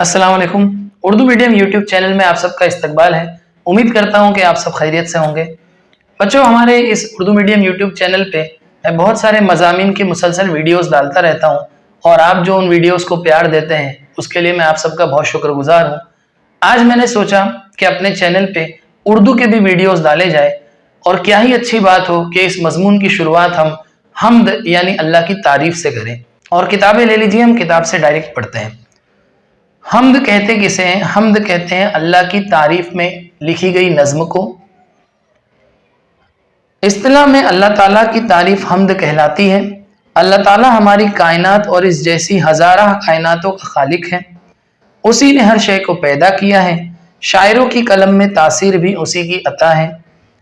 अस्सलाम वालेकुम। Urdu medium YouTube channel में आप सबका इस्तकबाल है। उम्मीद करता हूँ कि आप सब खैरियत से होंगे। बच्चों, हमारे इस उर्दू मीडियम यूट्यूब चैनल पे मैं बहुत सारे मज़ामीन की मुसलसल वीडियोस डालता रहता हूँ और आप जो उन वीडियोस को प्यार देते हैं उसके लिए मैं आप सबका बहुत शुक्रगुजार हूँ। आज मैंने सोचा कि अपने चैनल पे उर्दू के भी वीडियोस डाले जाए और क्या ही अच्छी बात हो कि इस मजमून की शुरुआत हम हम्द यानी अल्लाह की तारीफ से करें। और किताबें ले लीजिए, हम किताब से डायरेक्ट पढ़ते हैं। हम्द कहते किसे हैं? हम्द कहते हैं अल्लाह की तारीफ में लिखी गई नज्म को। इस्तिलाह में अल्लाह ताला की तारीफ हम्द कहलाती है। अल्लाह ताला हमारी कायनात और इस जैसी हजारा कायनातों का खालिक है। उसी ने हर शय को पैदा किया है। शायरों की कलम में तासीर भी उसी की अता है।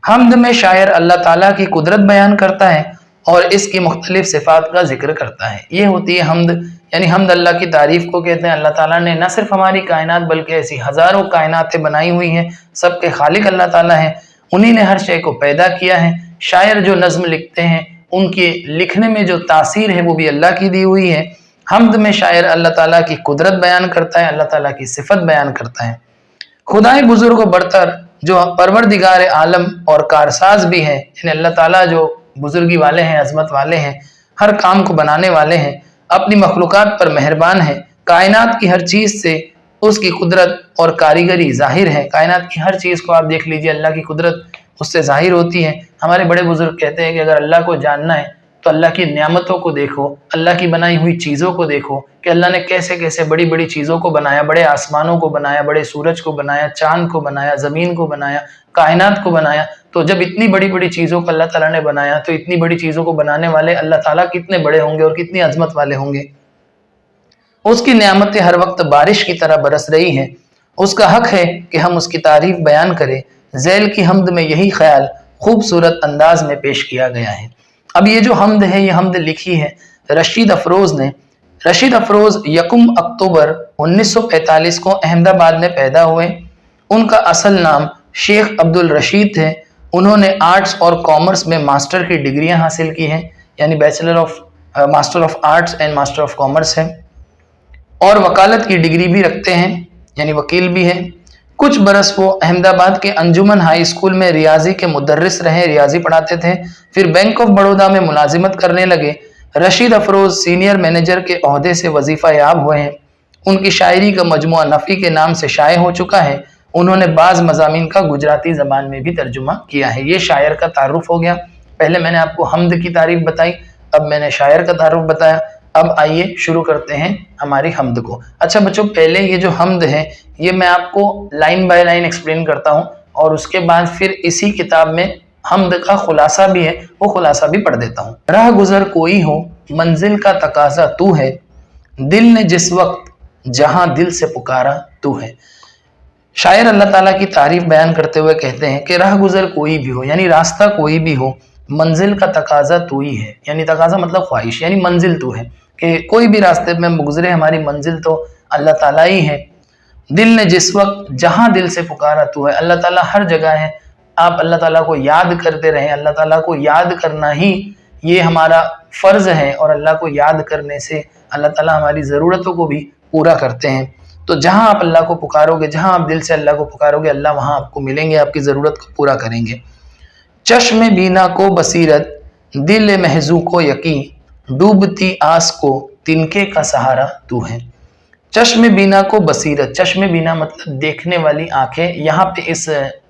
हम्द में शायर अल्लाह ताला की कुदरत बयान करता है और इसकी मुख्तलिफ सिफात का जिक्र करता है। ये होती है हम्द, यानी हम्द अल्लाह की तारीफ को कहते हैं। अल्लाह ताला ने न सिर्फ हमारी कायनात बल्कि ऐसी हजारों कायनातें बनाई हुई हैं। सबके खालिक अल्लाह ताला है, उन्हीं ने हर शय को पैदा किया है। शायर जो नज्म लिखते हैं उनके लिखने में जो तासीर है वो भी अल्लाह की दी हुई है। हम्द में शायर अल्लाह ताला की कुदरत बयान करता है, अल्लाह ताला की सिफत बयान करता है। खुदाए बुजुर्ग बरतर जो परवरदिगार आलम और कारसाज भी है, यानी अल्लाह ताला जो बुजुर्गी वाले हैं, अजमत वाले हैं, हर काम को बनाने वाले हैं, अपनी मखलूकात पर मेहरबान है। कायनात की हर चीज़ से उसकी कुदरत और कारीगरी जाहिर है। कायनात की हर चीज़ को आप देख लीजिए, अल्लाह की कुदरत उससे जाहिर होती है। हमारे बड़े बुजुर्ग कहते हैं कि अगर अल्लाह को जानना है तो अल्लाह की नियामतों को देखो, अल्लाह की बनाई हुई चीज़ों को देखो कि अल्लाह ने कैसे कैसे बड़ी बड़ी चीज़ों को बनाया, बड़े आसमानों को बनाया, बड़े सूरज को बनाया, चाँद को बनाया, ज़मीन को बनाया, कायनात को बनाया। तो जब इतनी बड़ी बड़ी चीज़ों को अल्लाह ताला ने बनाया तो इतनी बड़ी चीज़ों को बनाने वाले अल्लाह ताला कितने बड़े होंगे और कितनी अजमत वाले होंगे। उसकी नियामतें हर वक्त बारिश की तरह बरस रही हैं। उसका हक है कि हम उसकी तारीफ बयान करें। ज़ैल की हम्द में यही ख्याल खूबसूरत अंदाज में पेश किया गया है। अब ये जो हम्द है, ये हम्द लिखी है रशीद अफरोज़ ने। रशीद अफरोज़ 1 अक्टूबर 1945 को अहमदाबाद में पैदा हुए। उनका असल नाम शेख अब्दुल रशीद थे। उन्होंने आर्ट्स और कॉमर्स में मास्टर की डिग्रियां हासिल की हैं, यानी master of arts and master of commerce है, और वकालत की डिग्री भी रखते हैं, यानी वकील भी है। कुछ बरस वो अहमदाबाद के अंजुमन हाई स्कूल में रियाजी के मुदर्रिस रहे, रियाजी पढ़ाते थे। फिर बैंक ऑफ बड़ौदा में मुलाजिमत करने लगे। रशीद अफरोज़ सीनियर मैनेजर के ओहदे से वजीफ़ा याब हुए हैं। उनकी शायरी का मजमुआ नफ़ी के नाम से शाये हो चुका है। उन्होंने बाज़ मज़ामीन का गुजराती ज़बान में भी तर्जुमा किया है। ये शायर का तारुफ हो गया। पहले मैंने आपको हम्द की तारीफ बताई, अब मैंने शायर का तारुफ बताया। अब आइए शुरू करते हैं हमारी हम्द को। अच्छा बच्चों, पहले ये जो हम्द है ये मैं आपको लाइन बाय लाइन एक्सप्लेन करता हूँ और उसके बाद फिर इसी किताब में हम्द का खुलासा भी है, वो खुलासा भी पढ़ देता हूँ। राह गुजर कोई हो, मंजिल का तकाजा तू है, दिल ने जिस वक्त जहां दिल से पुकारा तू है। शायर अल्लाह ताला की तारीफ बयान करते हुए कहते हैं कि राह गुजर कोई भी हो, यानी रास्ता कोई भी हो, मंजिल का तकाजा तू ही है, यानी तकाजा मतलब ख्वाहिश, यानी मंजिल तू है कि कोई भी रास्ते में गुजरे हमारी मंजिल तो अल्लाह ताला ही है। दिल ने जिस वक्त जहां दिल से पुकारा तू है, अल्लाह ताला हर जगह है। आप अल्लाह ताला को याद करते रहें। अल्लाह ताला को याद करना ही ये हमारा फ़र्ज़ है और अल्लाह को याद करने से अल्लाह ताला हमारी ज़रूरतों को भी पूरा करते हैं। तो जहां आप अल्लाह को पुकारोगे, जहां आप दिल से अल्लाह को पुकारोगे, अल्लाह वहां आपको मिलेंगे, आपकी ज़रूरत को पूरा करेंगे। चश्म बीना को बसीरत, दिल महजू को यकीन, डूबती आस को तिनके का सहारा तू है। चश्म बीना को बसीरत, चश्म बीना मतलब देखने वाली आंखें। यहाँ पे इस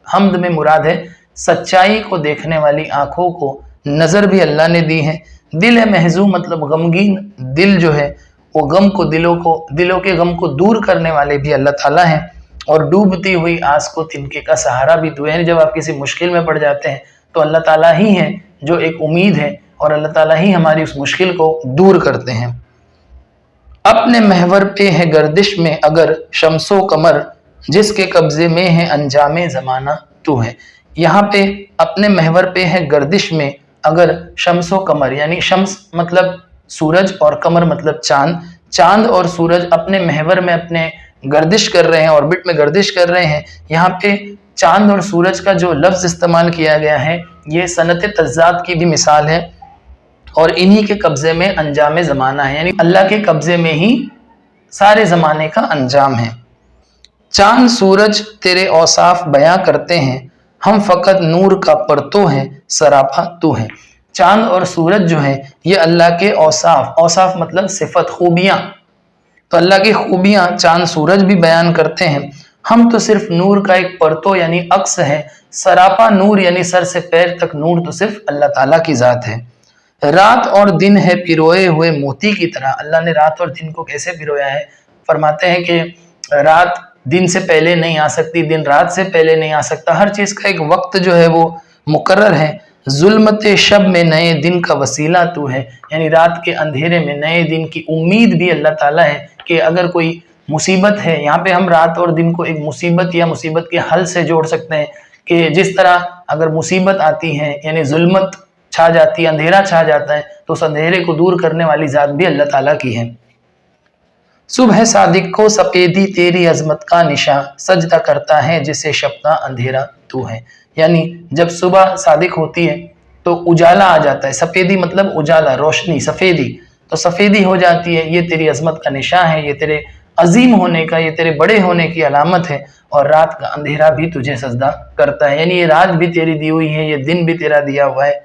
हम्द में मुराद है सच्चाई को देखने वाली आंखों को नज़र भी अल्लाह ने दी है। दिल महजू मतलब गमगीन दिल जो है वो दिलों के गम को दूर करने वाले भी अल्लाह ताला हैं। और डूबती हुई आस को तिनके का सहारा भी तू है। जब आप किसी मुश्किल में पड़ जाते हैं तो अल्लाह ताला ही है जो एक उम्मीद है और अल्लाह ताला ही हमारी उस मुश्किल को दूर करते हैं। अपने महवर पे है गर्दिश में अगर शम्सो कमर, जिसके कब्जे में है अंजामे ज़माना तू है। यहाँ पे अपने महवर पे है गर्दिश में अगर शम्सो कमर, यानी शम्स मतलब सूरज और कमर मतलब चांद। चांद और सूरज अपने महवर में अपने गर्दिश कर रहे हैं, ऑर्बिट में गर्दिश कर रहे हैं। यहाँ पे चांद और सूरज का जो लफ्ज़ इस्तेमाल किया गया है ये सनत तज़्ज़ात की भी मिसाल है और इन्हीं के कब्ज़े में अंजाम ज़माना है, यानी अल्लाह के कब्ज़े में ही सारे ज़माने का अंजाम है। चांद सूरज तेरे औसाफ बयां करते हैं, हम फकत नूर का परतो हैं, सरापा तू है। चांद और सूरज जो है ये अल्लाह के औसाफ, औसाफ मतलब सिफत, खूबियां, तो अल्लाह की खूबियां चांद सूरज भी बयान करते हैं। हम तो सिर्फ नूर का एक परतो यानी अक्स है, सरापा नूर यानी सर से पैर तक नूर तो सिर्फ अल्लाह ताला की ज़ात है। रात और दिन है पिरोए हुए मोती की तरह। अल्लाह ने रात और दिन को कैसे पिरोया है? फरमाते हैं कि रात दिन से पहले नहीं आ सकती, दिन रात से पहले नहीं आ सकता, हर चीज़ का एक वक्त जो है वो मुकर्रर है। जुल्मत शब में नए दिन का वसीला तू है, यानी रात के अंधेरे में नए दिन की उम्मीद भी अल्लाह ताला है कि अगर कोई मुसीबत है, यहाँ पे हम रात और दिन को एक मुसीबत या मुसीबत के हल से जोड़ सकते हैं कि जिस तरह अगर मुसीबत आती है यानी जुल्मत छा जाती है, अंधेरा छा जाता है, तो उस अंधेरे को दूर करने वाली ज़ात भी अल्लाह ताला की है। सुबह सादिक को सफेदी तेरी अजमत का निशा, सजदा करता है जिसे शब का अंधेरा तू है, यानी जब सुबह सादिक होती है तो उजाला आ जाता है। सफेदी मतलब उजाला, रोशनी, सफेदी, तो सफेदी हो जाती है, ये तेरी अजमत का निशा है, ये तेरे अजीम होने का, ये तेरे बड़े होने की अलामत है। और रात का अंधेरा भी तुझे सजदा करता है, यानी ये रात भी तेरी दी हुई है, ये दिन भी तेरा दिया हुआ है।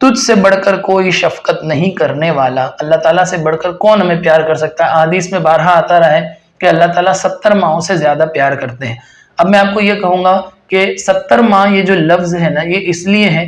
तुझसे बढ़कर कोई शफकत नहीं करने वाला, अल्लाह ताला से बढ़कर कौन हमें प्यार कर सकता है? हदीस में बारहा आता रहा है कि अल्लाह ताला 70 माहों से ज़्यादा प्यार करते हैं। अब मैं आपको ये कहूँगा कि 70 माह ये जो लफ्ज़ है ना, ये इसलिए है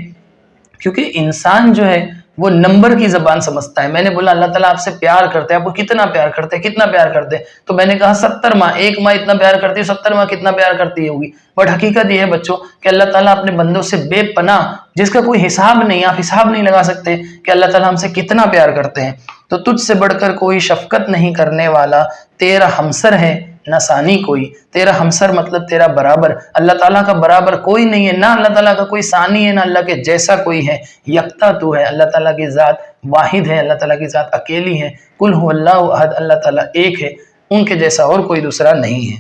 क्योंकि इंसान जो है वो नंबर की ज़बान समझता है। मैंने बोला अल्लाह ताला आपसे प्यार करते हैं, आपको कितना प्यार करते हैं, कितना प्यार करते हैं, तो मैंने कहा 70 माह, एक माह इतना प्यार करती है, 70 माह कितना प्यार करती होगी। बट हकीकत ये है बच्चों कि अल्लाह ताला अपने बंदों से बेपनाह, जिसका कोई हिसाब नहीं, आप हिसाब नहीं लगा सकते कि अल्लाह ताला हमसे कितना प्यार करते हैं। तो तुझसे बढ़कर कोई शफकत नहीं करने वाला, तेरा हमसर है न सानी कोई। तेरा हमसर मतलब तेरा बराबर, अल्लाह ताला का बराबर कोई नहीं है, ना अल्लाह ताला का कोई सानी है, ना अल्लाह के जैसा कोई है। यकता तू है, अल्लाह ताला की ज़ात वाहिद है, अल्लाह ताला की ज़ात अकेली है। कुल हुवल्लाहु अहद, अल्लाह ताला एक है, उनके जैसा और कोई दूसरा नहीं है।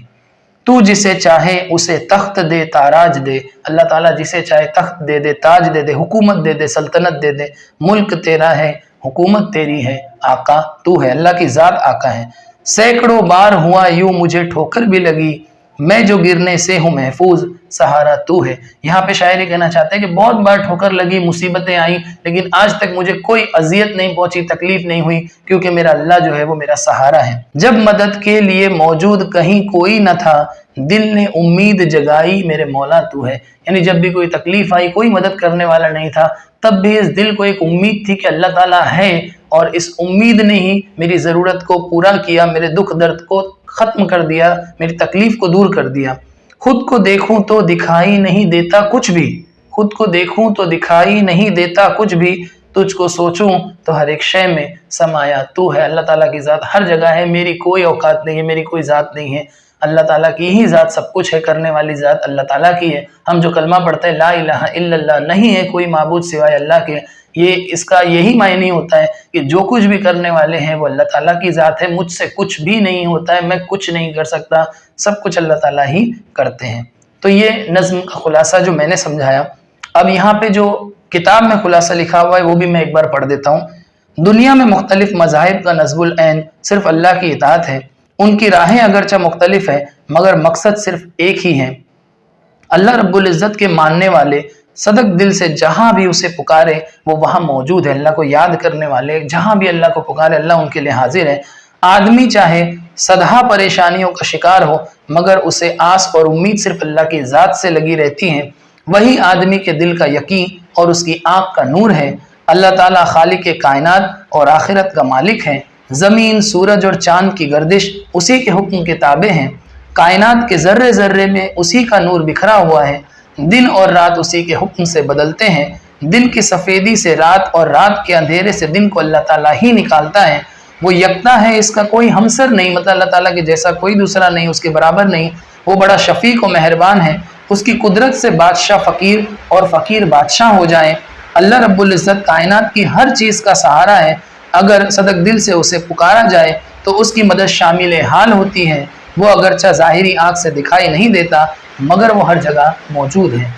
तू जिसे चाहे उसे तख्त दे, ताराज दे, अल्लाह ताला जिसे चाहे तख्त दे दे, ताज दे दे, हुकूमत दे दे, सल्तनत दे दे। मुल्क तेरा है, हुकूमत तेरी है, आका तू है, अल्लाह की ज़ात आका है। सैकड़ों बार हुआ यूं मुझे ठोकर भी लगी, मैं जो गिरने से हूँ महफूज, सहारा तू है। यहाँ पे शायरी कहना चाहते हैं कि बहुत बार ठोकर लगी, मुसीबतें आई, लेकिन आज तक मुझे कोई अजियत नहीं पहुंची, तकलीफ नहीं हुई, क्योंकि मेरा अल्लाह जो है वो मेरा सहारा है। जब मदद के लिए मौजूद कहीं कोई न था, दिल ने उम्मीद जगाई, मेरे मौला तू है। यानी जब भी कोई तकलीफ आई, कोई मदद करने वाला नहीं था, तब भी इस दिल को एक उम्मीद थी कि अल्लाह ताला है, और इस उम्मीद ने ही मेरी ज़रूरत को पूरा किया, मेरे दुख दर्द को ख़त्म कर दिया, मेरी तकलीफ़ को दूर कर दिया। खुद को देखूं तो दिखाई नहीं देता कुछ भी, खुद को देखूं तो दिखाई नहीं देता कुछ भी, तुझको सोचूं तो हर एक शय में समाया तू है। अल्लाह ताला की ज़ात हर जगह है, मेरी कोई औकात नहीं है, मेरी कोई ज़ात नहीं है, अल्लाह ताला की ही ज़ात सब कुछ है, करने वाली ज़ात अल्लाह ताला की है। हम जो कलमा पढ़ते हैं ला इलाहा इल्लल्लाह, नहीं है कोई माबूद सिवाय अल्लाह के, ये इसका यही मायने होता है कि जो कुछ भी करने वाले हैं वो अल्लाह ताला की ज़ात है, मुझसे कुछ भी नहीं होता है, मैं कुछ नहीं कर सकता, सब कुछ अल्लाह ताला ही करते हैं। तो ये नज़्म का खुलासा जो मैंने समझाया। अब यहाँ पे जो किताब में खुलासा लिखा हुआ है वो भी मैं एक बार पढ़ देता हूँ। दुनिया में मुख्तलिफ मज़ाहिब का नज़्बुल ऐन सिर्फ अल्लाह की इताअत है, उनकी राहें अगरचे मुख्तलिफ है मगर मकसद सिर्फ एक ही है। अल्लाह रब्बुल इज़्ज़त के मानने वाले सदक दिल से जहाँ भी उसे पुकारे वो वहाँ मौजूद है। अल्लाह को याद करने वाले जहाँ भी अल्लाह को पुकारे अल्लाह उनके लिए हाजिर है। आदमी चाहे सदा परेशानियों का शिकार हो मगर उसे आस और उम्मीद सिर्फ अल्लाह की ज़ात से लगी रहती है। वही आदमी के दिल का यकीन और उसकी आँख का नूर है। अल्लाह ताला खालिक कायनात और आखिरत का मालिक है। ज़मीन, सूरज और चाँद की गर्दिश उसी के हुक्म के ताबे हैं। कायनात के ज़र्रे ज़र्रे में उसी का नूर बिखरा हुआ है। दिन और रात उसी के हुक्म से बदलते हैं। दिन की सफ़ेदी से रात और रात के अंधेरे से दिन को अल्लाह ताला ही निकालता है। वो यकता है, इसका कोई हमसर नहीं, मतलब अल्लाह ताला के जैसा कोई दूसरा नहीं, उसके बराबर नहीं। वो बड़ा शफ़ीक और मेहरबान है। उसकी कुदरत से बादशाह फ़कीर और फ़कीर बादशाह हो जाए। अल्लाह रब्बुल इज़्ज़त कायनात की हर चीज़ का सहारा है। अगर सदक दिल से उसे पुकारा जाए तो उसकी मदद शामिल हाल होती है। वो अगरचा ज़ाहिरी आँख से दिखाई नहीं देता मगर वो हर जगह मौजूद है।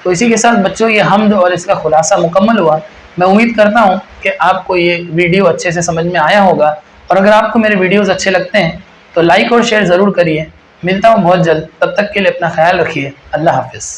तो इसी के साथ बच्चों ये हम्द और इसका खुलासा मुकम्मल हुआ। मैं उम्मीद करता हूँ कि आपको ये वीडियो अच्छे से समझ में आया होगा, और अगर आपको मेरे वीडियोज़ अच्छे लगते हैं तो लाइक और शेयर ज़रूर करिए। ملتا ہوں بہت جلد، تب تک کے لیے اپنا خیال رکھیے، اللہ حافظ۔